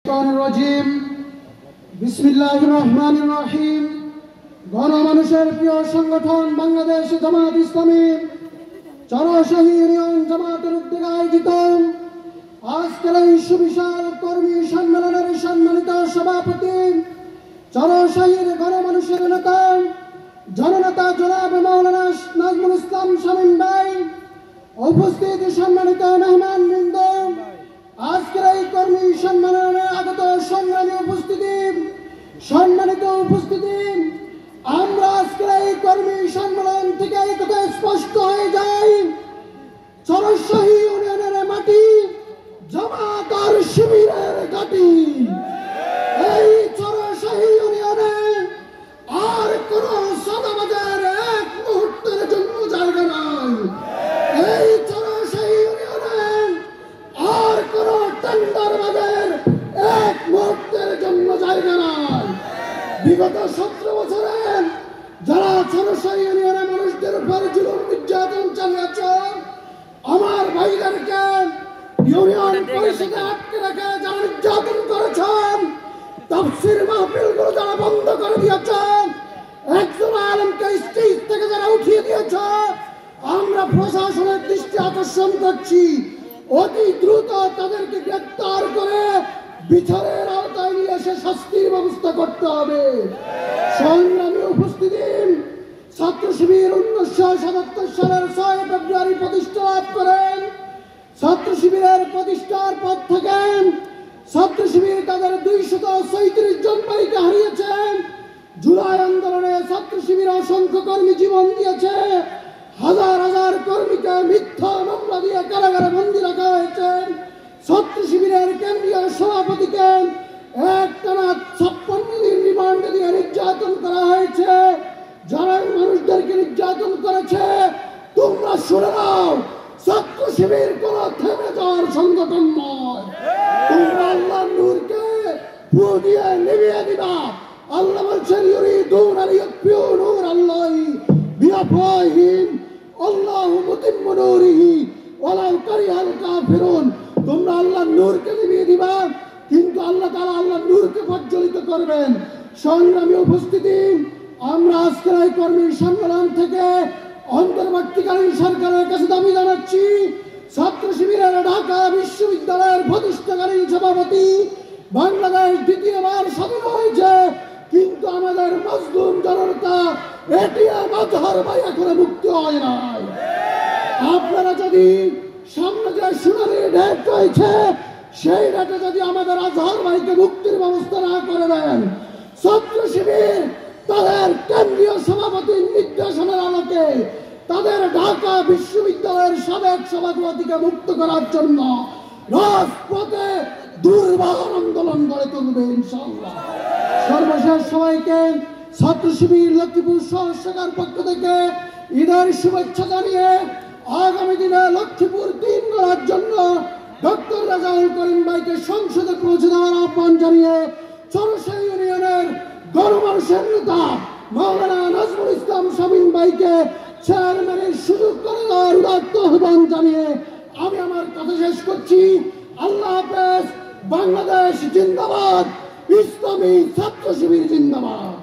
রাজিম বিসমিল্লাহির রহমানির রহিম। গণমানুষের প্রিয় সংগঠন বাংলাদেশ জামাত ইসলামী চরশাহী ইউনিয়ন জামাতের উদ্যোগে আয়োজিত আজকের এই সুবিশাল কর্মী সম্মেলনের সম্মানিত সভাপতি চরশাহীর গণমানুষের নেতা জননেতা জনাব মাওলানা নাজমুল ইসলাম শামীম ভাই, উপস্থিত সম্মানিত মেহমানবৃন্দ, আজকের এই কর্মী সম্মেলনে আগত সংগ্রামী সম্মানিত উপস্থিতি, আমরা আজকের এই কর্মী সম্মেলন থেকে এই কথা স্পষ্ট হয়ে যায়, চরশাহী ইউনিয়নের মাটি জামাত আর শিবিরের ঘাঁটি। এই চরশাহী ইউনিয়নে আর কোন সাদাবাজার এক মুহূর্তের জন্য জায়গা নাই। এই চরশাহী ইউনিয়নে আর কোন টেন্ডারবাজের এক মুহূর্তের জন্য জায়গা নাই। বিগত 17 বছরে যারা চরশাহী ইউনিয়নের মানুষদের উপর জুলুম নির্যাতন চালিয়েছে, আমার ভাইদেরকে ইউনিয়ন পরিষদে আটকে রেখে যারা নির্যাতন করেছেন, তাফসীর মাহফিলগুলো যারা বন্ধ করে দিয়েছেন, একজন আলেমকে স্টেজ থেকে যারা উঠিয়ে দিয়েছে, আমরা প্রশাসনের দৃষ্টি আকর্ষণ করছি, অতি দ্রুত তাদেরকে গ্রেপ্তার করে বিচারের আওতায় নিয়ে এসে শাস্তির ব্যবস্থা করতে হবে। সংগ্রামী উপস্থিতি, ছাত্র শিবির 1977 সালের 6 ফেব্রুয়ারি প্রতিষ্ঠা লাভ করেন। ছাত্র শিবিরের প্রতিষ্ঠার পর থেকে ছাত্র শিবির তাদের 237 জন ভাইকে হারিয়েছেন। জুলাই আন্দোলনে ছাত্র শিবির অসংখ্য কর্মী জীবন দিয়েছে, হাজার হাজার কর্মীকে মিথ্যা মামলা দিয়ে কারাগারে বন্দী রাখা হয়েছে। ছাত্র শিবিরের কেন্দ্রীয় সভাপতিকে একটানা 56 দিন রিমান্ডে দিয়ে নির্যাতন করা হয়েছে। যারা মানুষদেরকে নির্যাতন করেছে, তোমরা শুনে নাও, ছাত্র শিবির কোন থেমে যাওয়ার সংগঠন নয়। তোমরা আল্লাহর নূরকে ফু দিয়ে নিভিয়ে দিবা। আল্লাহ বলছেন, ইউরিদুনা লিয়াতফিউ নূরাল্লাহি বিআফওয়াহিহিম আল্লাহু মুতিম্মু নূরিহি ওয়ালাউ কারিহাল কাফিরুন। তোমরা আল্লাহর নূরকে নিভিয়ে দিবা, কিন্তু আল্লাহ তাআলা আল্লাহর নূরকে প্রজ্বলিত করবেন। সংগ্রামী উপস্থিতি, আমরা আজকের এই কর্মী সম্মেলন থেকে অন্তর্বর্তীকালীন সরকারের কাছে দাবি জানাচ্ছি, ছাত্র শিবিরের ঢাকা বিশ্ববিদ্যালয়ের প্রতিষ্ঠাকালীন সভাপতি, বাংলাদেশ দ্বিতীয়বার স্বাধীন হয়েছে, কিন্তু আমাদের মজলুম জনতা এটিএম আজহার ভাই এখনো মুক্তি হয় নাই। আপনারা যদি সামনে যে শুনানি ডেট রয়েছে, সেই ডেটে যদি আমাদের আজহার ভাইকে মুক্তির ব্যবস্থা না করে দেন, ছাত্র শিবির তাদের কেন্দ্রীয় সভাপতির নির্দেশনার আলোকে তাদের ঢাকা বিশ্ববিদ্যালয়ের সাবেক সভাপতিকে মুক্ত করার জন্য রাজপথে দুর্বার আন্দোলন গড়ে তুলবে ইনশাআল্লাহ। সর্বশেষ সবাইকে ছাত্র শিবির লক্ষ্মীপুর শহর শাখার পক্ষ থেকে ঈদের শুভেচ্ছা জানিয়ে আগামী দিনে লক্ষ্মীপুর 3 গড়ার জন্য ডক্টর রাজাউল করিম ভাইকে সংসদে পৌঁছে দেওয়ার আহ্বান জানিয়ে চরশাহী ইউনিয়নের গণমানুষের নেতা মাওলানা নাজমুল ইসলাম শামীম ভাইকে চেয়ারম্যানের সুযোগ করে দেওয়ার উদাত্ত আহ্বান জানিয়ে আমি আমার কথা শেষ করছি। আল্লাহ হাফেজ। বাংলাদেশ জিন্দাবাদ, ইসলামী ছাত্র শিবির জিন্দাবাদ।